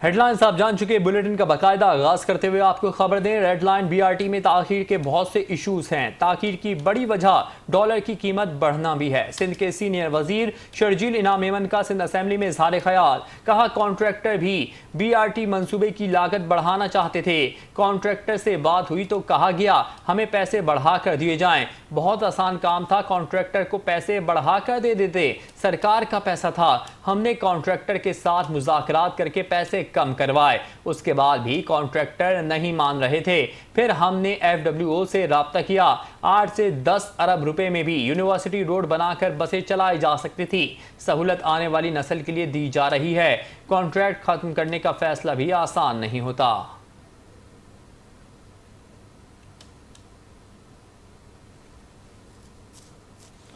Headlines आप जान चुके। बुलेटिन का बाकायदा आगाज करते हुए आपको खबर दें, रेड लाइन बीआरटी में ताखीर के बहुत से इश्यूज हैं। ताखीर की बड़ी वजह डॉलर की कीमत बढ़ना भी है। सिंध के सीनियर वजीर शर्जील इनाम मेमन का सिंध असेंबली में इजहार ख्याल। कहा कॉन्ट्रैक्टर भी बीआरटी मंसूबे की लागत बढ़ाना चाहते थे। कॉन्ट्रैक्टर से बात हुई तो कहा गया हमें पैसे बढ़ा कर दिए जाएं। बहुत आसान काम था, कॉन्ट्रैक्टर को पैसे बढ़ा कर दे देते। सरकार का पैसा था, हमने कॉन्ट्रैक्टर के साथ मुज़ाकरात करके पैसे कम करवाए। उसके बाद भी कॉन्ट्रैक्टर नहीं मान रहे थे। फिर हमने एफडब्ल्यूओ से राब्ता किया। 8 से 10 अरब रुपए में भी यूनिवर्सिटी रोड बनाकर बसें चलाई जा सकती थी। सहूलत आने वाली नस्ल के लिए दी जा रही है। कॉन्ट्रैक्ट खत्म करने का फैसला भी आसान नहीं होता।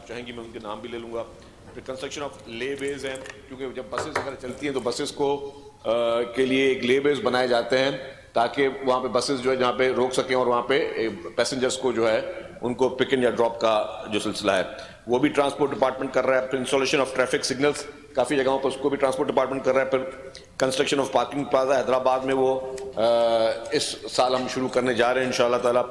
चाहेंगी मैं उनके नाम भी ले लूंगा। फिर कंस्ट्रक्शन ऑफ ले बेज है, क्योंकि जब बसेस अगर चलती हैं तो बसेस को के लिए एक ले बेज बनाए जाते हैं ताकि वहाँ पे बसेस जो है जहाँ पे रोक सकें और वहाँ पे पैसेंजर्स को जो है उनको पिक इन या ड्रॉप का जो सिलसिला है वो भी ट्रांसपोर्ट डिपार्टमेंट कर रहा है। फिर इंस्टॉलेशन ऑफ ट्रैफिक सिग्नल्स काफ़ी जगहों पर उसको भी ट्रांसपोर्ट डिपार्टमेंट कर रहा है। फिर construction of parking plaza Hyderabad में वो इस साल हम शुरू करने जा रहे हैं इंशाल्लाह ताला।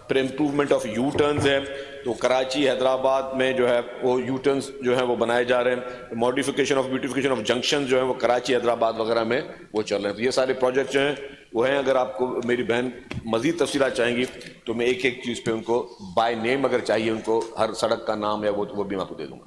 फिर इम्प्रूवमेंट ऑफ यू टर्न्स है, तो कराची हैदराबाद में जो है वो यू टर्न्स जो है वो बनाए जा रहे हैं। Modification of beautification of junction जो है वो कराची हैदराबाद वगैरह में वो चल रहे हैं। तो ये सारे प्रोजेक्ट जो हैं वो हैं। अगर आपको मेरी बहन मजीद तफसीलात चाहेंगी तो मैं एक एक चीज़ पे उनको बाय नेम अगर चाहिए उनको हर सड़क का नाम या वो भी मैं आपको दे दूंगा।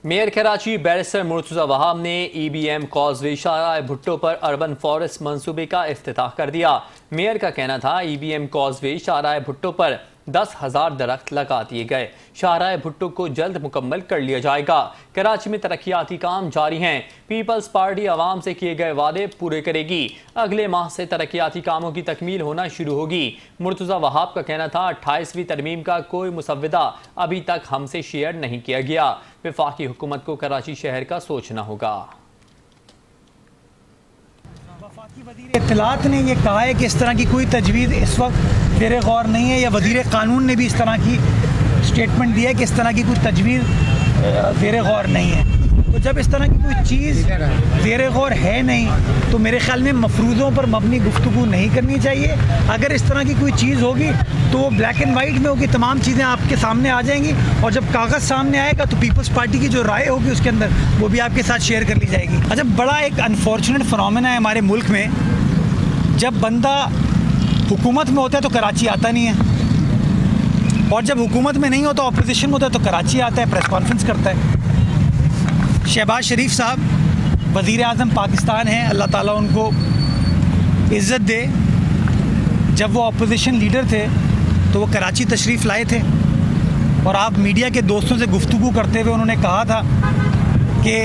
मेयर कराची बैरिस्टर मुर्तजा वहाब ने ईबीएम कॉजवे शाहराह भुट्टो पर अर्बन फॉरेस्ट मंसूबे का इफ्तिताह कर दिया। मेयर का कहना था ईबीएम कॉजवे शाहराह भुट्टो पर 10,000 दरख्त लगा दिए गए। शाहराह भुट्टो को जल्द मुकम्मल कर लिया जाएगा। कराची में तरक्याती काम जारी हैं। पीपल्स पार्टी आवाम से किए गए वादे पूरे करेगी। अगले माह से तरक्याती कामों की तकमील होना शुरू होगी। मुर्तजा वहाब का कहना था 28वीं तरमीम का कोई मुसव्वदा अभी तक हमसे शेयर नहीं किया गया। वफाकी हुकूमत को कराची शहर का सोचना होगा। वफाकी वज़ीर इत्तलात ने यह कहा है कि इस तरह की कोई तजवीज़ इस वक्त ज़ेर गौर नहीं है, या वज़ीर कानून ने भी इस तरह की स्टेटमेंट दिया है कि इस तरह की कोई तजवीज़ ज़ेर गौर नहीं है। तो जब इस तरह की कोई चीज़ ज़ेर गौर है नहीं तो मेरे ख्याल में मफरूज़ों पर मबनी गुफ्तगू नहीं करनी चाहिए। अगर इस तरह की कोई चीज़ होगी तो वो ब्लैक एंड वाइट में होगी, तमाम चीज़ें आपके सामने आ जाएंगी, और जब कागज़ सामने आएगा तो पीपल्स पार्टी की जो राय होगी उसके अंदर वो भी आपके साथ शेयर कर ली जाएगी। अच्छा, बड़ा एक अनफॉर्चुनेट फिनोमेना है हमारे मुल्क में, जब बंदा हुकूमत में होता है तो कराची आता नहीं है, और जब हुकूमत में नहीं होता अपोजिशन में होता है तो कराची आता है, प्रेस कॉन्फ्रेंस करता है। शहबाज शरीफ साहब वज़ीर आज़म पाकिस्तान हैं, अल्लाह ताला उनको इज़्ज़त दे। जब वो अपोजिशन लीडर थे तो वो कराची तशरीफ़ लाए थे, और आप मीडिया के दोस्तों से गुफ्तगू करते हुए उन्होंने कहा था कि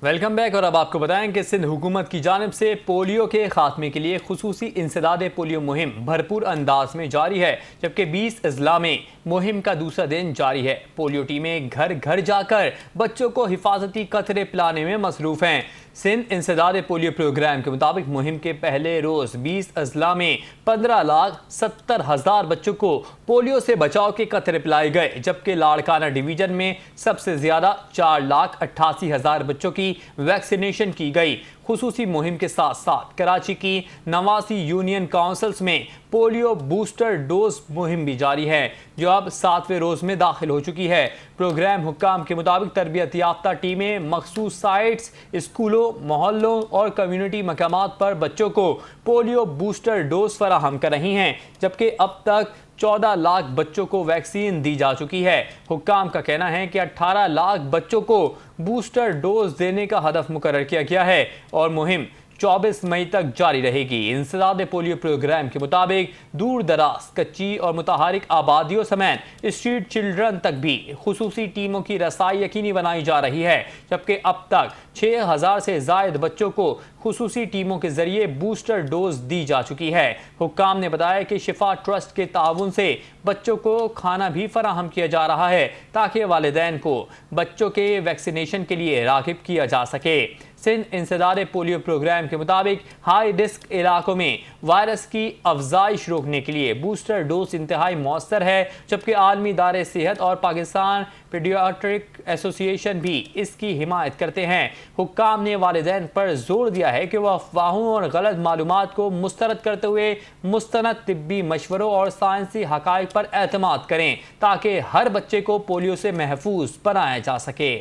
वेलकम बैक। और अब आपको बताएं कि सिंध हुकूमत की जानिब से पोलियो के खात्मे के लिए खुसूसी इंसदाद पोलियो मुहिम भरपूर अंदाज में जारी है, जबकि 20 अजला में मुहिम का दूसरा दिन जारी है। पोलियो टीमें घर घर जाकर बच्चों को हिफाजती कतरे पिलाने में मसरूफ़ हैं। सिंध इंसदाद पोलियो प्रोग्राम के मुताबिक मुहिम के पहले रोज़ 20 अजला में 15,70,000 बच्चों को पोलियो से बचाव के कतरे पिलाए गए, जबकि लाड़काना डिवीजन में सबसे ज़्यादा 4,88,000 बच्चों की वैक्सीनेशन की गई। खुसूसी मुहिम के साथ साथ कराची की 89 यूनियन काउंसिल्स में पोलियो बूस्टर डोज मुहिम भी जारी है, जो अब 7वें रोज़ में दाखिल हो चुकी है। प्रोग्राम हुक्काम के मुताबिक तरबियत याफ्ता टीमें मखसूस साइट्स, स्कूलों, मोहल्लों और कम्युनिटी मकामात पर बच्चों को पोलियो बूस्टर डोज फराहम कर रही हैं, जबकि अब तक 14 लाख बच्चों को वैक्सीन दी जा चुकी है। हुक्काम का कहना है कि 18 लाख बच्चों को बूस्टर डोज देने का हदफ मुकर्रर किया गया है, और मुहिम 24 मई तक जारी रहेगी। इंसदाद पोलियो प्रोग्राम के मुताबिक दूर दराज, कच्ची और मुतहारिक आबादियों समेत स्ट्रीट चिल्ड्रन तक भी खुसूसी टीमों की रसाई यकीनी बनाई जा रही है, जबकि अब तक 6,000 से जायद बच्चों को खुसूसी टीमों के जरिए बूस्टर डोज दी जा चुकी है। हुक्काम ने बताया कि शिफा ट्रस्ट के ताउन से बच्चों को खाना भी फराहम किया जा रहा है, ताकि वालिदैन को बच्चों के वैक्सीनेशन के लिए राग़िब किया जा सके। सिंध इंसदारे पोलियो प्रोग्राम के मुताबिक हाई रिस्क इलाकों में वायरस की अफजाइश रोकने के लिए बूस्टर डोज इंतहाई मौसर है, जबकि आलमी इदारे सेहत और पाकिस्तान पीडियाट्रिक एसोसिएशन भी इसकी हिमायत करते हैं। हुक्काम ने वालिदैन पर जोर दिया है कि वह अफवाहों और गलत मालूमात को मुस्तरद करते हुए मुस्तनद तिब्बी मशवरों और साइंसी हकाइक पर एतमाद करें ताकि हर बच्चे को पोलियो से महफूज बनाया जा सके।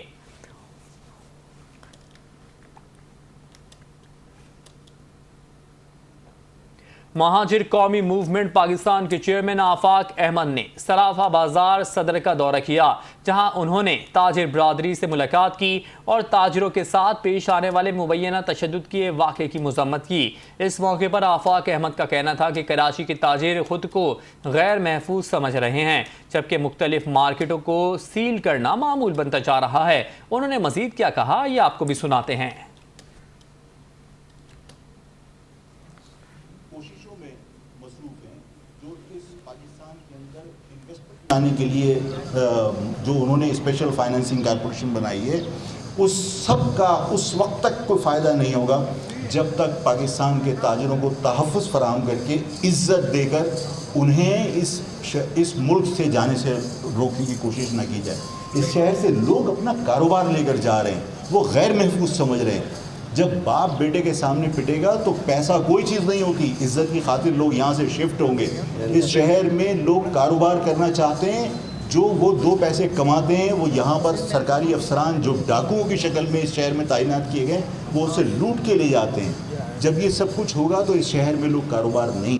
महाजिर कौमी मूवमेंट पाकिस्तान के चेयरमैन आफाक अहमद ने सराफा बाजार सदर का दौरा किया, जहां उन्होंने ताजिर बरादरी से मुलाकात की और ताजिरों के साथ पेश आने वाले मुबैना तशद्दुद के वाक़े की मज़म्मत की। इस मौके पर आफाक अहमद का कहना था कि कराची के ताजिर खुद को गैर महफूज समझ रहे हैं, जबकि मुख्तलिफ मार्केटों को सील करना मामूल बनता जा रहा है। उन्होंने मजीद क्या कहा, ये आपको भी सुनाते हैं। आने के लिए जो उन्होंने स्पेशल फाइनेंसिंग कॉर्पोरेशन बनाई है, उस सब का उस वक्त तक कोई फ़ायदा नहीं होगा जब तक पाकिस्तान के ताजिरों को तहफ़्फ़ुज़ फराहम करके इज़्ज़त देकर उन्हें इस मुल्क से जाने से रोकने की कोशिश ना की जाए। इस शहर से लोग अपना कारोबार लेकर जा रहे हैं, वो गैर महफूज समझ रहे हैं। जब बाप बेटे के सामने पिटेगा तो पैसा कोई चीज़ नहीं होती, इज्जत की खातिर लोग यहाँ से शिफ्ट होंगे। इस शहर में लोग कारोबार करना चाहते हैं, जो वो 2 पैसे कमाते हैं वो यहाँ पर सरकारी अफसरान जो डाकुओं की शक्ल में इस शहर में तैनात किए गए वो उसे लूट के ले जाते हैं। जब ये सब कुछ होगा तो इस शहर में लोग कारोबार नहीं।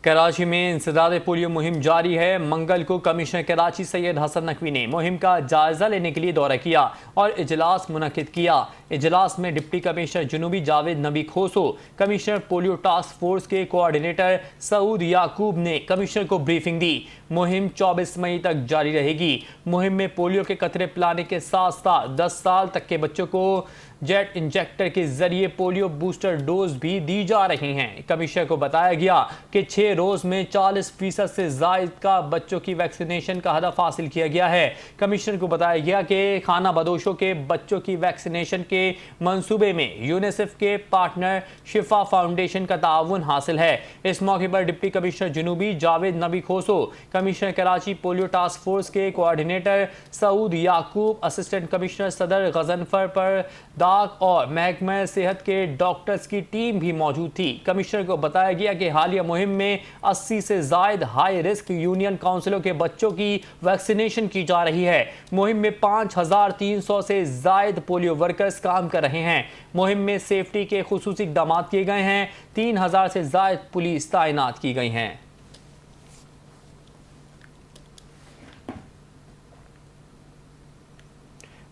कराची में इंसदाद पोलियो मुहिम जारी है। मंगल को कमिश्नर कराची सैयद हसन नकवी ने मुहिम का जायजा लेने के लिए दौरा किया और इजलास मुनक्किद किया। इजलास में डिप्टी कमिश्नर जुनूबी जावेद नबी खोसो, कमिश्नर पोलियो टास्क फोर्स के कोऑर्डिनेटर सऊद याकूब ने कमिश्नर को ब्रीफिंग दी। मुहिम 24 मई तक जारी रहेगी। मुहिम में पोलियो के कतरे पिलाने के साथ साथ 10 साल तक के बच्चों को जेट इंजेक्टर के जरिए पोलियो बूस्टर डोज भी दी जा रही हैं। कमिश्नर को बताया गया कि 6 रोज में 40% से जायद का बच्चों की वैक्सीनेशन का हदफ हासिल किया गया है। कमिश्नर को बताया गया कि खाना बदोशों के बच्चों की वैक्सीनेशन के मंसूबे में यूनिसेफ के पार्टनर शिफा फाउंडेशन का ताउन हासिल है। इस मौके पर डिप्टी कमिश्नर जुनूबी जावेद नबी खोसो, commissioner Karachi polio task force के कोऑर्डिनेटर सऊद याकूब, असिस्टेंट कमिश्नर सदर गजनफर पर और महकमा सेहत के डॉक्टर्स की टीम भी मौजूद थी। कमिश्नर को बताया गया कि हालिया मुहिम में 80 से जायद हाई रिस्क यूनियन काउंसिलों के बच्चों की वैक्सीनेशन की जा रही है। मुहिम में 5300 से जायद पोलियो वर्कर्स काम कर रहे हैं। मुहिम में सेफ्टी के खुसूसी इक़दाम किए गए हैं। 3000 से जायद पुलिस तैनात की गई हैं।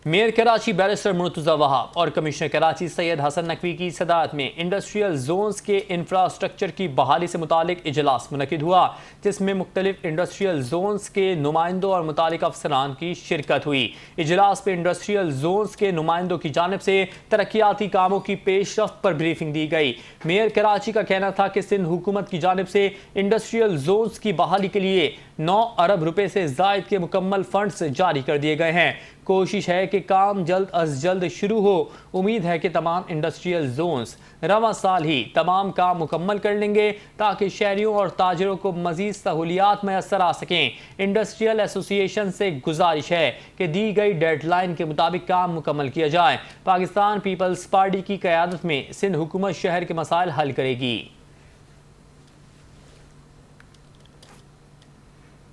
मेयर कराची बैरिस्टर मुर्तज़ा वहाब और कमिश्नर कराची सैयद हसन नकवी की सदारत में इंडस्ट्रियल जोन्स के इंफ्रास्ट्रक्चर की बहाली से मुतालिक इजलास मुनक़िद हुआ, जिसमें मुख्तलिफ इंडस्ट्रियल जोन्स के नुमाइंदों और मुतालिक अफसरान की शिरकत हुई। इजलास में इंडस्ट्रियल जोन्स के नुमाइंदों की जानिब से तरक्याती कामों की पेशरफ्त पर ब्रीफिंग दी गई। मेयर कराची का कहना था कि सिंध हुकूमत की जानिब से इंडस्ट्रियल जोन्स की बहाली के लिए 9 अरब रुपए से जायद के मुकम्मल फंड्स जारी कर दिए गए हैं। कोशिश है कि काम जल्द अज जल्द शुरू हो। उम्मीद है कि तमाम इंडस्ट्रियल जोन्स रवां साल ही तमाम काम मुकम्मल कर लेंगे ताकि शहरियों और ताजिरों को मजीद सहूलियात मैसर आ सकें। इंडस्ट्रियल एसोसिएशन से गुजारिश है कि दी गई डेडलाइन के मुताबिक काम मुकम्मल किया जाए। पाकिस्तान पीपल्स पार्टी की क़यादत में सिंध हुकूमत शहर के मसाइल हल करेगी।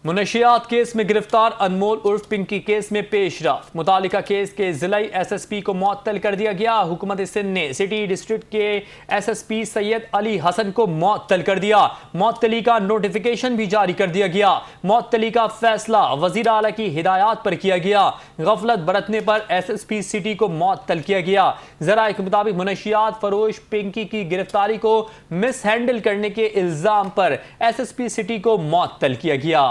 मुनशियात केस में गिरफ्तार अनमोल उर्फ पिंकी केस में पेशरफ। मुतालिका केस के जिलाई SSP को मुअत्तल कर दिया गया। हुकूमत सिंध ने सिटी डिस्ट्रिक्ट के SSP सैयद अली हसन को मुअत्तल कर दिया। मुअत्तली का नोटिफिकेशन भी जारी कर दिया गया। मुअत्तली का फैसला वजीर आला की हिदायत पर किया गया। गफलत बरतने पर SSP सिटी को मुअत्तल किया गया। जराए के मुताबिक मुनशियात फरोश पिंकी की गिरफ्तारी को मिस हैंडल करने के इल्जाम पर SSP सिटी को मुअत्तल किया गया।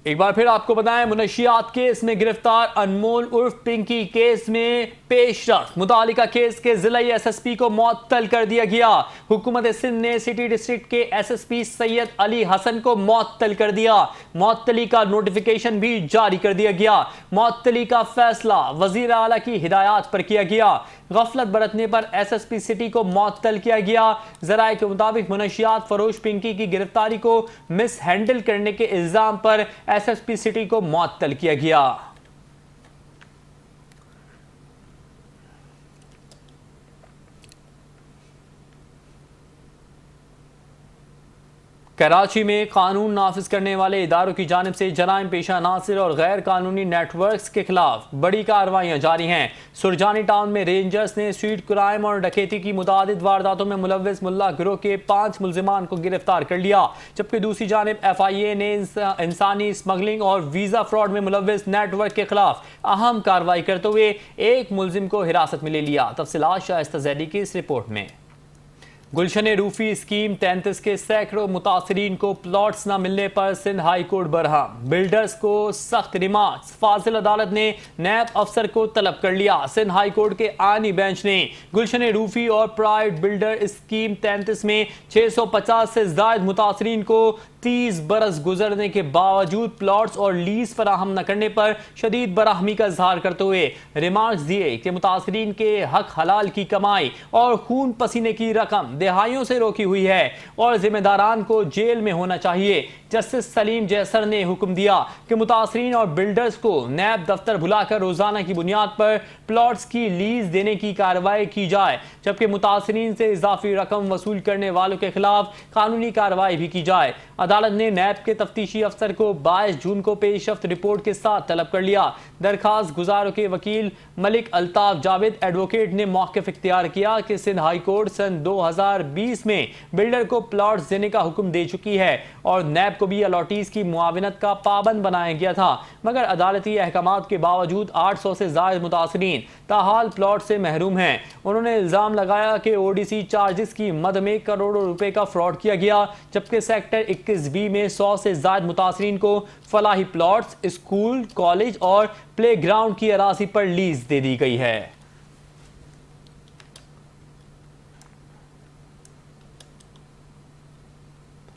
एक बार फिर आपको बताएं, मुनशियात केस में गिरफ्तार अनमोल उर्फ पिंकी केस में पेशरफ। मुतालिका केस के जिला एसएसपी को मुअत्तल कर दिया गया। हुकूमत सिंध ने सिटी डिस्ट्रिक्ट के एसएसपी सैयद अली हसन को मुअत्तल कर दिया। मुअत्तली का नोटिफिकेशन भी जारी कर दिया गया। मुअत्तली का फैसला वजीर आला की हिदायत पर किया गया। गफलत बरतने पर एसएसपी सिटी को मुअत्तल किया गया। जराये के मुताबिक मुनशियात फरोश पिंकी की गिरफ्तारी को मिस हैंडल करने के इल्जाम पर एसएसपी सिटी को मुअत्तल किया गया। कराची में कानून नाफिज करने वाले इदारों की जानिब से जराइम पेशा नासिर और गैर कानूनी नेटवर्क्स के खिलाफ बड़ी कार्रवाइयां जारी हैं। सुरजानी टाउन में रेंजर्स ने स्ट्रीट क्राइम और डकैती की मुतादिद वारदातों में मुलव्विस मुल्ला गिरोह के 5 मुल्जिमान को गिरफ्तार कर लिया, जबकि दूसरी जानिब FIA ने इंसानी स्मगलिंग और वीजा फ्रॉड में मुलव्विस नेटवर्क के खिलाफ अहम कार्रवाई करते हुए एक मुल्जिम को हिरासत में ले लिया। तफसीलात शाइस्ता ज़ैदी की इस रिपोर्ट में। गुलशन रूफी स्कीम 33 के सैकड़ों मुतासरीन को प्लॉट्स न मिलने पर Sindh high court Barham. Builders को सख्त रिमांड। फाजिल अदालत ने नैब अफसर को तलब कर लिया। सिंध हाई कोर्ट के आनी बेंच ने गुलशन रूफी और प्राइवेट बिल्डर स्कीम 33 में 650 से ज्यादा मुतासरीन को 30 बरस गुजरने के बावजूद प्लॉट्स और लीज फराहम न करने पर शदीद बराहमी का इजहार करते हुए रिमार्क्स दिए कि मुतासरीन के हक हलाल की कमाई और खून पसीने की रकम दिहाइयों से रोकी हुई है और जिम्मेदारान को जेल में होना चाहिए। जस्टिस सलीम जैसर ने हुक्म दिया कि मुतासरीन और बिल्डर्स को नैब दफ्तर बुलाकर रोजाना की बुनियाद पर प्लॉट्स की लीज देने की कार्रवाई की जाए, जबकि मुतासरीन से इजाफी रकम वसूल करने वालों के खिलाफ कानूनी कार्रवाई भी की जाए। अदालत ने नैब के तफ्तीशी अफसर को 22 जून को पेशरफ्त रिपोर्ट के साथ तलब कर लिया। दरखास्त गुजारों के वकील मलिक अल्ताफ जावेद एडवोकेट ने मौक़िफ़ इख्तियार किया कि सिंध हाई कोर्ट सन 2020 में बिल्डर को प्लॉट्स देने का हुक्म दे चुकी है और नैब को भी अलॉटीज की मुआविनत का पाबंद बनाया गया था, मगर अदालती अहकामात के बावजूद 800 से ज्यादा मुतासरीन ताहाल प्लॉट से महरूम हैं। उन्होंने इल्जाम लगाया कि ODC चार्जेस की मद में करोड़ों रुपए का फ्रॉड किया गया, जबकि सेक्टर 21B में 100 से ज्यादा मुतासरीन को फलाही प्लॉट्स, स्कूल, कॉलेज और प्ले ग्राउंड की अराजी पर लीज दे दी गई है।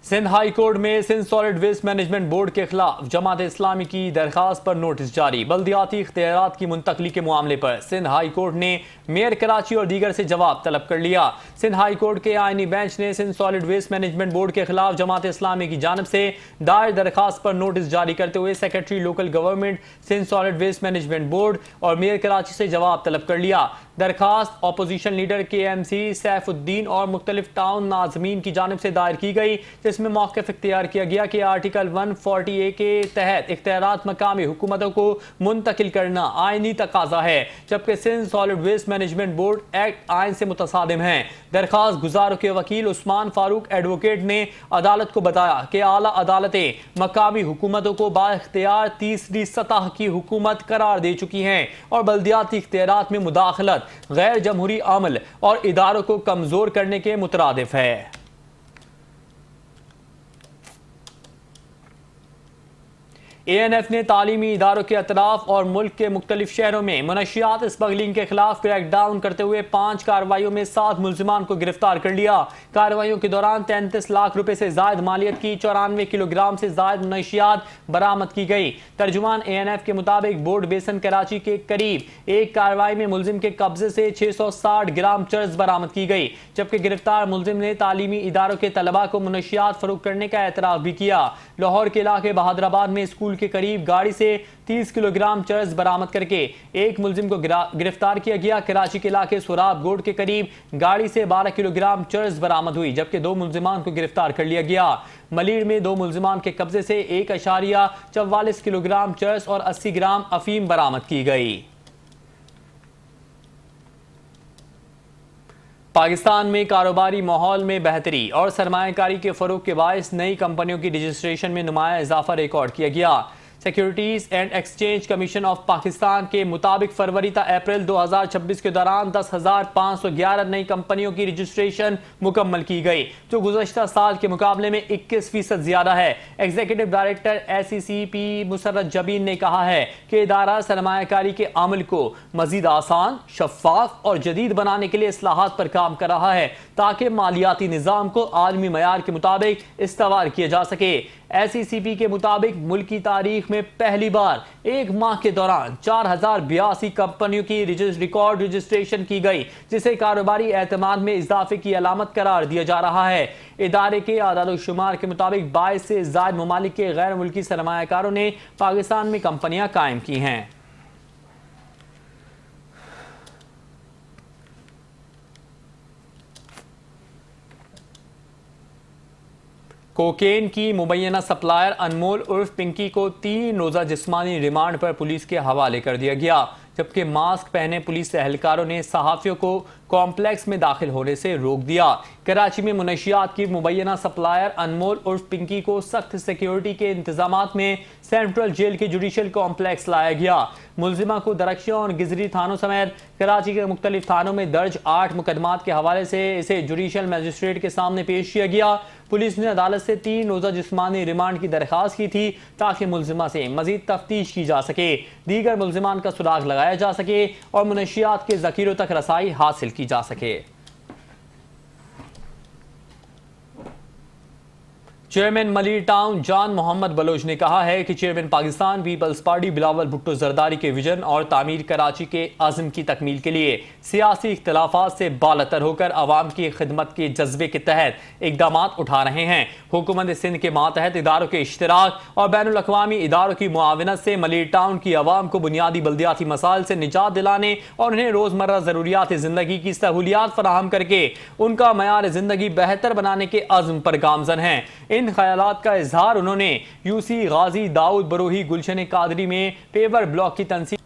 सिंध हाई कोर्ट में Sindh solid waste management board के खिलाफ जमात इस्लामी की दरखास्त पर नोटिस जारी। बल्दियाती इख्तियारात की मुंतकली के मामले पर सिंध हाई कोर्ट ने मेयर कराची और दीगर से जवाब तलब कर लिया। सिंध हाई कोर्ट के आईनी बेंच ने Sindh solid waste management board के खिलाफ जमात इस्लामी की जानिब से दायर दरखास्त पर नोटिस जारी करते हुए secretary local government Sindh solid waste management board और मेयर कराची से जवाब तलब कर लिया। दरखास्त अपोजिशन लीडर KMC सैफुद्दीन और मुख्तलिफ टाउन नाजमीन की जानिब से दायर की गई, जिसमें मौक़िफ़ इख्तियार किया गया कि आर्टिकल 140A के तहत इख्तियारात मकामी हुकूमतों को मुंतकिल करना आइनी तकाजा है, जबकि Sindh solid waste management board act आइन से मुतसादिम है। दरखास्त गुजारों के वकील उस्मान फारूक एडवोकेट ने अदालत को बताया कि आला अदालतें मकामी हुकूमतों को बाइख्तियार तीसरी सतह की हुकूमत करार दे चुकी हैं और बल्दियाती इख्तियारात में मुदाखलत गैर जमहूरी अमल और इदारों को कमजोर करने के मुतरादिफ है। ANF ने तालीमी इदारों के अतराफ और मुल्क के मुख्तलिफ शहरों में मुनशियात स्मगलिंग के खिलाफ क्रैकडाउन करते हुए 5 कार्रवाइयों में 7 मुल्जिमान को गिरफ्तार कर लिया। कार्रवाइयों के दौरान 33 लाख रुपए से जायद मालियत की 94 किलोग्राम से जायद मुनशियात बरामद की गई। तर्जुमान ANF के मुताबिक बोर्ड बेसन कराची के करीब एक कार्रवाई में मुल्जिम के कब्जे से 660 ग्राम चर्स बरामद की गई, जबकि गिरफ्तार मुल्जिम ने तालीमी इदारों के तलबा को मुनशियात फरोख्त करने का एतराफ भी किया। लाहौर के इलाके बहादुराबाद में स्कूल के करीब गाड़ी से 30 किलोग्राम चर्स बरामद करके एक मुल्जिम को गिरफ्तार किया गया। कराची के इलाके सुराब गोड के करीब गाड़ी से 12 किलोग्राम चर्स बरामद हुई, जबकि 2 मुल्जिमान को गिरफ्तार कर लिया गया। मलीर में 2 मुल्जिमान के कब्जे से 1.44 किलोग्राम चर्स और 80 ग्राम अफीम बरामद की गई। पाकिस्तान में कारोबारी माहौल में बेहतरी और सरमायाकारी के फरोग के बायस नई कंपनियों की रजिस्ट्रेशन में नुमाया इजाफा रिकॉर्ड किया गया। Securities and exchange commission of Pakistan के मुताबिक फरवरी ता अप्रैल 2026 के दौरान 10,511 नई कंपनियों की रजिस्ट्रेशन मुकम्मल की गई, जो गुज़श्ता साल के मुकाबले में 21% ज्यादा है। Executive director SECP Musarrat Jabeen ने कहा है कि इदारा सरमायाकारी के अमल को मजीद आसान, शफाफ और जदीद बनाने के लिए इस्लाहात पर काम कर रहा है ताकि मालियाती निज़ाम को आलमी मयार के मुताबिक इस्तवार किया जा सके। SECP के मुताबिक मुल्क की तारीख में पहली बार एक माह के दौरान 4082 कंपनियों की रिकॉर्ड रजिस्ट्रेशन की गई, जिसे कारोबारी एतमाद में इजाफे की अलामत करार दिया जा रहा है। इदारे के आदाद-ओ-शुमार के मुताबिक 22 से ज़ायद ममालिक के गैर मुल्की सरमायाकारों ने पाकिस्तान में कंपनियां कायम की हैं। कोकेन की मुबैना सप्लायर अनमोल उर्फ पिंकी को 3 रोज़ा जिस्मानी रिमांड पर पुलिस के हवाले कर दिया गया, जबकि मास्क पहने पुलिस एहलकारों ने सहाफ़ियों को कॉम्प्लेक्स में दाखिल होने से रोक दिया। कराची में मुनशियात की मुबैना सप्लायर अनमोल उर्फ पिंकी को सख्त सिक्योरिटी के इंतजामात में सेंट्रल जेल के जुडिशल कॉम्प्लेक्स लाया गया। मुलजिमा को दरख्शियों और गिजरी थानों समेत कराची के मुख्तलिफ थानों में दर्ज 8 मुकदमात के हवाले से इसे जुडिशल मजिस्ट्रेट के सामने पेश किया गया। पुलिस ने अदालत से 3 रोज़ा जिस्मानी रिमांड की दरख्वास्त की थी ताकि मुलजिमा से मजीद तफ्तीश की जा सके, दीगर मुलजिमान का सुराग लगाया जा सके और मुनशियात के ज़खीरों तक रसाई हासिल की जा सके। चेयरमैन मलिर टाउन जान मोहम्मद बलोच ने कहा है कि चेयरमैन पाकिस्तान पीपल्स पार्टी बिलावल भुट्टो जरदारी के विजन और तामीर कराची के आज़म की तकमील के लिए सियासी इख्तलाफात से बालतर होकर आवाम की खिदमत के जज्बे के तहत इकदाम उठा रहे हैं। हुकूमत सिंध के मातहत इदारों के इश्तराक और बैनुल अक़वामी इदारों की मुआवनत से मलिर टाउन की आवाम को बुनियादी बल्दियाती मसाइल से निजात दिलाने और उन्हें रोज़मर्रा ज़रूरियात ज़िंदगी की सहूलियात फराहम करके उनका मयार ज़िंदगी बेहतर बनाने के अज़्म पर गामज़न हैं। इन ख्यालात का इजहार उन्होंने यूसी गाजी दाऊद बरोही गुलशन कादरी में पेवर ब्लॉक की तंसीब।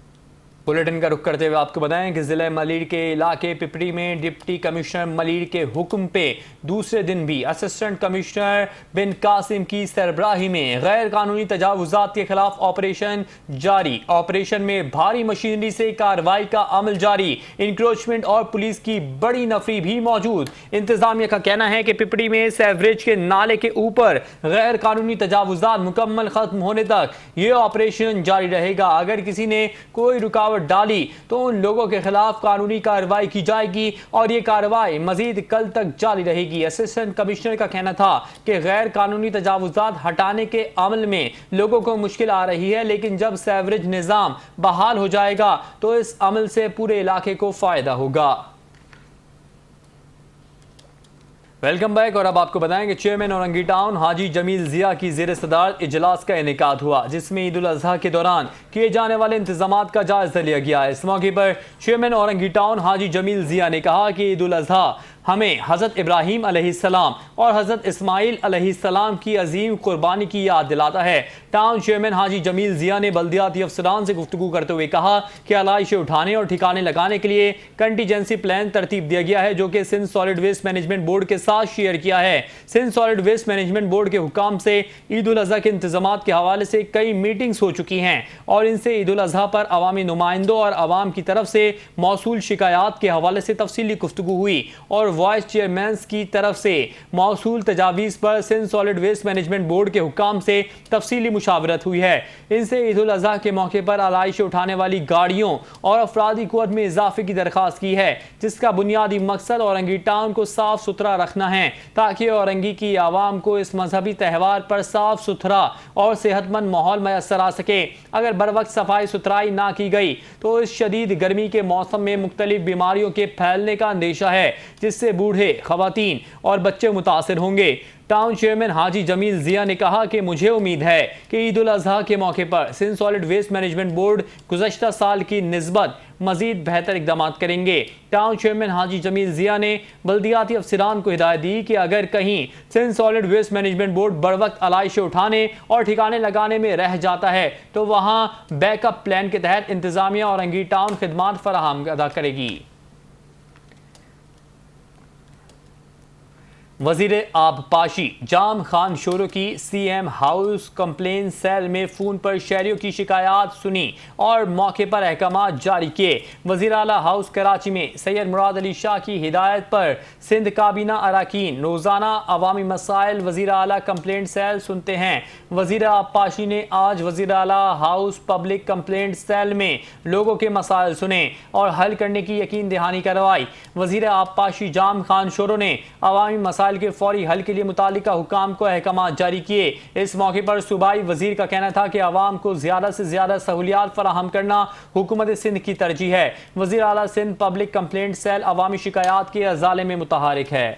बुलेटिन का रुख करते हुए आपको बताएं कि जिले मलिर के इलाके पिपरी में डिप्टी कमिश्नर मलिर के हुक्म पे दूसरे दिन भी असिस्टेंट कमिश्नर बिन कासिम की सरबराही में गैर कानूनी तजावुजात के खिलाफ ऑपरेशन जारी। ऑपरेशन में भारी मशीनरी से कार्रवाई का अमल जारी, इंक्रोचमेंट और पुलिस की बड़ी नफरी भी मौजूद। इंतजामिया का कहना है कि पिपरी में सेवरेज के नाले के ऊपर गैर कानूनी तजावुजात मुकम्मल खत्म होने तक ये ऑपरेशन जारी रहेगा। अगर किसी ने कोई रुकावट डाली तो उन लोगों के खिलाफ कानूनी कार्रवाई की जाएगी और ये कार्रवाई मजीद कल तक जारी रहेगी। असिस्टेंट कमिश्नर का कहना था कि गैर कानूनी तजावुजात हटाने के अमल में लोगों को मुश्किल आ रही है, लेकिन जब सेवरेज निजाम बहाल हो जाएगा तो इस अमल से पूरे इलाके को फायदा होगा। Welcome back. और अब आपको बताएं कि चेयरमैन औरंगी टाउन हाजी जमील जिया की ज़ेर सदारत इजलास का इनेकाद हुआ, जिसमें ईद उल अज़हा के दौरान किए जाने वाले इंतजामात का जायजा लिया गया। इस मौके पर चेयरमैन औरंगी टाउन हाजी जमील जिया ने कहा कि ईद उल अज़हा हमें हज़रत इब्राहीम अलैहिस्सलाम और हज़रत इस्माइल अलैहिस्सलाम की अजीम कुर्बानी की याद दिलाता है। टाउन चेयरमैन हाजी जमील जिया ने बल्दियाती अफसरान से गुफ्तगू करते हुए कहा कि आलाइशें उठाने और ठिकाने लगाने के लिए कंटीजेंसी प्लान तरतीब दिया गया है, जो कि Sindh solid waste management board के साथ शेयर किया है। Sindh solid waste management board के हुकाम से ईद उल अज़हा के इंतजामात के हवाले से कई मीटिंग्स हो चुकी हैं और इनसे ईद उल अज़हा पर अवामी नुमाइंदों और आवाम की तरफ से मौसूल शिकायत के हवाले से तफसीली गुफ्तगू हुई और वाइस चेयरमैन की तरफ से मौसूल तजावीज़ पर Sindh solid waste management board के हुकाम से तफसीली मुशावरत हुई है। इनसे ईद उल अज़हा के मौके पर आलाइशें उठाने वाली गाड़ियों और अफरादी कुव्वत में इजाफे की दरख्वास्त की है, जिसका बुनियादी मकसद औरंगी टाउन को साफ सुथरा रखना है ताकि औरंगी की आवाम को इस मजहबी त्यौहार पर साफ सुथरा और सेहतमंद माहौल मैसर आ सके। अगर बर वक्त सफाई सुथराई ना की गई तो इस शदीद गर्मी के मौसम में मुख्तलिफ बीमारियों के फैलने का अंदेशा है, जिससे बूढ़े, खवातीन और बच्चे मुतासिर होंगे। टाउन चेयरमैन हाजी जमील जिया ने कहा कि मुझे उम्मीद है कि ईद उल अज़हा के मौके पर Sindh solid waste management board गुज़श्ता साल की निस्बत मजीद बेहतर इक़दाम करेंगे। टाउन चेयरमैन हाजी जमील जिया ने बल्दियाती अफसरान को हिदायत दी कि अगर कहीं Sindh solid waste management board बर वक्त आलाइशें उठाने और ठिकाने लगाने में रह जाता है तो वहाँ बैकअप प्लान के तहत इंतजामिया औरंगी टाउन खिदमात फराहम अदा करेगी। वजीर आबपाशी जाम खान शोरो की सीएम हाउस कंप्लेन सेल में फ़ोन पर शहरियों की शिकायत सुनी और मौके पर अहकाम जारी किए। वजीर आला हाउस कराची में सैयद मुराद अली शाह की हिदायत पर सिंध काबीना अरकान रोज़ाना अवामी मसाइल वजीर आला कंप्लेंट सेल सुनते हैं। वजीर आबपाशी ने आज वजीर आला हाउस पब्लिक कंप्लेंट सेल में लोगों के मसाइल सुने और हल करने की यकीन दहानी करवाई। वजीर आबपाशी जाम खान शोरो ने अवामी मसाइल के फौरी हल के लिए मुतालिका हुकाम को अहकाम जारी किए। इस मौके पर सूबाई वजीर का कहना था कि अवाम को ज्यादा से ज्यादा सहूलियात फराहम करना हुकूमत सिंध की तरजीह है। वजीर आला सिंध पब्लिक कंप्लेंट सेल अवामी शिकायत के अजाले में मुतहरिक है।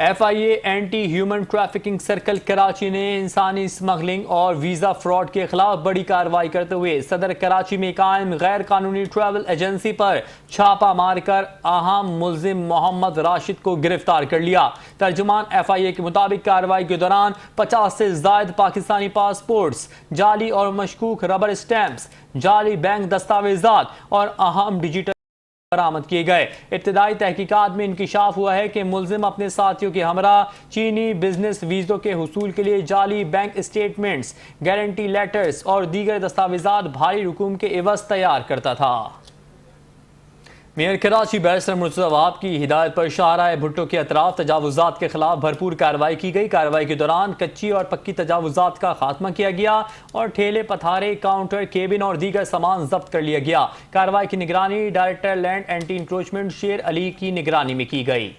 FIA anti human trafficking circle Karachi ने इंसानी स्मगलिंग और वीज़ा फ्रॉड के खिलाफ बड़ी कार्रवाई करते हुए सदर कराची में कायम गैर कानूनी ट्रैवल एजेंसी पर छापा मारकर अहम मुल्जिम मोहम्मद राशिद को गिरफ्तार कर लिया। तर्जुमान FIA के मुताबिक कार्रवाई के दौरान 50 से ज्यादा पाकिस्तानी पासपोर्ट्स, जाली और मशकूक रबर स्टैंप्स, जाली बैंक दस्तावेजात और अहम डिजिटल बरामद किए गए। इब्तिदाई तहकीकात में इंकिशाफ हुआ है कि मुल्जिम अपने साथियों के हमरा चीनी बिजनेस वीज़ों के हुसूल के लिए जाली बैंक स्टेटमेंट्स, गारंटी लेटर्स और दीगर दस्तावेजात भारी रकूम के एवज तैयार करता था। मेयर कराची बैरिस्टर मुर्तज़ा वहाब की हिदायत पर शाहराह भुट्टो के अतराफ तजावुज़ात के खिलाफ भरपूर कार्रवाई की गई। कार्रवाई के दौरान कच्ची और पक्की तजावुज़ात का खात्मा किया गया और ठेले, पथारे, काउंटर, केबिन और दीगर सामान जब्त कर लिया गया। कार्रवाई की निगरानी डायरेक्टर लैंड एंटी इंक्रोचमेंट शेर अली की निगरानी में की गई।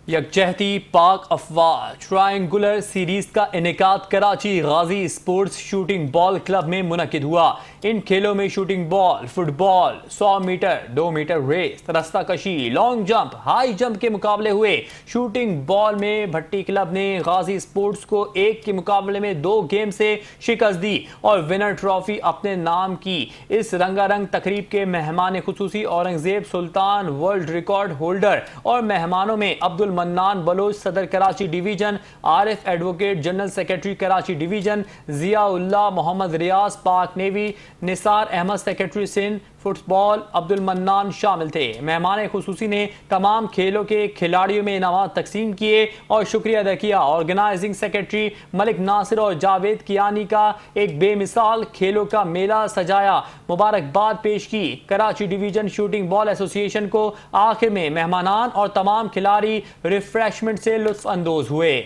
यकजहती पाक अफवाह ट्रायंगुलर सीरीज का इनेकाद Karachi Ghazi sports shooting ball club में मुनकिद हुआ। इन खेलों में shooting ball, football, 100 meter, 2 meter race, रस्ता कशी, लॉन्ग जंप, हाई जंप के मुकाबले हुए। शूटिंग बॉल में भट्टी क्लब ने गाजी स्पोर्ट्स को 1 के मुकाबले में 2 गेम से शिकस्त दी और विनर ट्रॉफी अपने नाम की। इस रंगारंग तकरीब के मेहमान खुसूसी Aurangzeb Sultan, world record holder और मेहमानों में अब्दुल मन्नान बलोच सदर Karachi division, Arif advocate general secretary Karachi division, Ziaullah Mohammad Riaz Pak navy, Nisar Ahmed secretary Sindh football Abdul Mannan शामिल थे। मेहमान खुसूसी ने तमाम खेलों के खिलाड़ियों में इनामात तकसीम किए और शुक्रिया अदा किया। ऑर्गेनाइजिंग सेक्रेटरी मलिक नासिर और जावेद कियानी का एक बेमिसाल खेलों का मेला सजाया मुबारकबाद पेश की। Karachi division shooting ball association को आखिर में मेहमानान और तमाम खिलाड़ी रिफ्रेशमेंट से लुत्फ अंदोज हुए।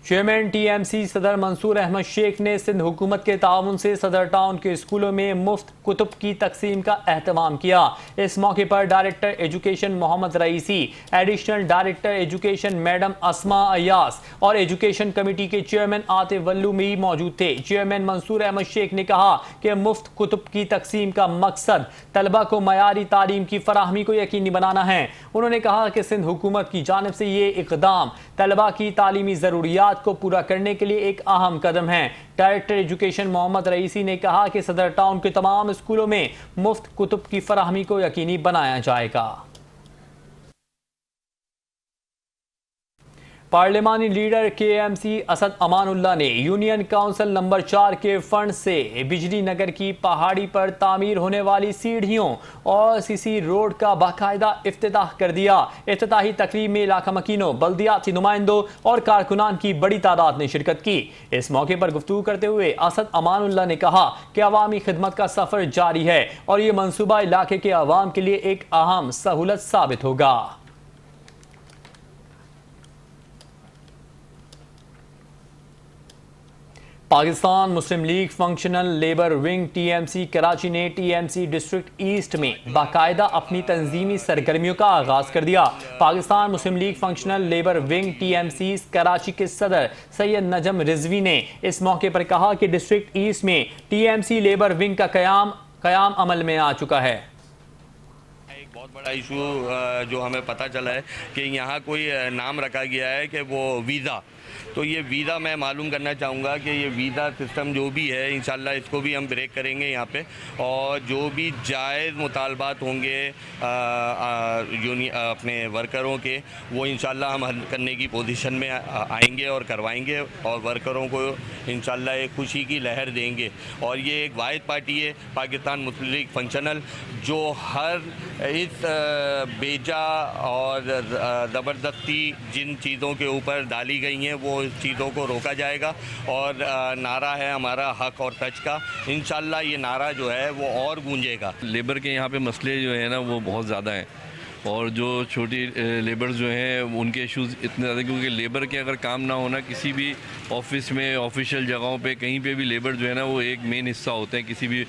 चेयरमैन TMC सदर मंसूर अहमद शेख ने सिंध हुकूमत के ताउन से सदर टाउन के स्कूलों में मुफ्त कुतुब की तकसीम का एहतमाम किया। इस मौके पर डायरेक्टर एजुकेशन मोहम्मद रईसी, एडिशनल डायरेक्टर एजुकेशन मैडम अस्मा अयास और एजुकेशन कमेटी के चेयरमैन आतिफ वल्लू भी मौजूद थे। चेयरमैन मंसूर अहमद शेख ने कहा कि मुफ्त कुतुब की तकसीम का मकसद तलबा को मयारी तालीम की फराहमी को यकीनी बनाना है। उन्होंने कहा कि सिंध हुकूमत की जानिब से ये इक़दाम तलबा की तालीमी ज़रूरियात को पूरा करने के लिए एक अहम कदम है। डायरेक्टर एजुकेशन मोहम्मद रईसी ने कहा कि सदर टाउन के तमाम स्कूलों में मुफ्त कुतुब की फराहमी को यकीनी बनाया जाएगा। पार्लिमानी लीडर KMC असद अमानुल्लाह ने यूनियन काउंसिल नंबर 4 के फंड से बिजली नगर की पहाड़ी पर तामीर होने वाली सीढ़ियों और CC रोड का बाकायदा इफ्तिताह कर दिया। इफ्तिताही तकरीब में इलाका मकीनों, बल्दियाती नुमाइंदों और कारकुनान की बड़ी तादाद ने शिरकत की। इस मौके पर गुफ्तगू करते हुए असद अमानुल्लाह ने कहा कि अवामी खिदमत का सफर जारी है और ये मंसूबा इलाके के अवाम के लिए एक अहम सहूलत साबित होगा। पाकिस्तान मुस्लिम League functional labour wing TMC Karachi ने TMC डिस्ट्रिक्ट ईस्ट में बाकायदा अपनी तंजीमी सरगर्मियों का आगाज कर दिया। पाकिस्तान मुस्लिम League functional labour wing TMC Karachi के सदर सैयद नजम रिजवी ने इस मौके पर कहा कि डिस्ट्रिक्ट ईस्ट में TMC लेबर विंग का कयाम अमल में आ चुका है। एक बहुत बड़ा इशू जो हमें पता चला है कि यहाँ कोई नाम रखा गया है कि वो वीज़ा तो ये वीज़ा मैं मालूम करना चाहूँगा कि ये वीज़ा सिस्टम जो भी है इंशाल्लाह इसको भी हम ब्रेक करेंगे यहाँ पे, और जो भी जायज़ मुतालबात होंगे अपने वर्करों के, वो इंशाल्लाह हम हल करने की पोजीशन में आएंगे और करवाएंगे, और वर्करों को इंशाल्लाह एक खुशी की लहर देंगे। और ये एक वाहिद पार्टी है पाकिस्तान मुस्लिम लीग फंक्शनल, जो हर इस बेजा और ज़बरदस्ती जिन चीज़ों के ऊपर डाली गई हैं वो इस चीज़ों को रोका जाएगा। और नारा है हमारा हक और सच का, इंशाल्लाह ये नारा जो है वो और गूंजेगा। लेबर के यहाँ पे मसले जो है ना वो बहुत ज़्यादा हैं, और जो छोटी लेबर्स जो हैं उनके इश्यूज़ इतने ज़्यादा, क्योंकि लेबर के अगर काम ना होना किसी भी ऑफिस में, ऑफिशियल जगहों पे कहीं पे भी लेबर जो है ना वो एक मेन हिस्सा होते हैं किसी भी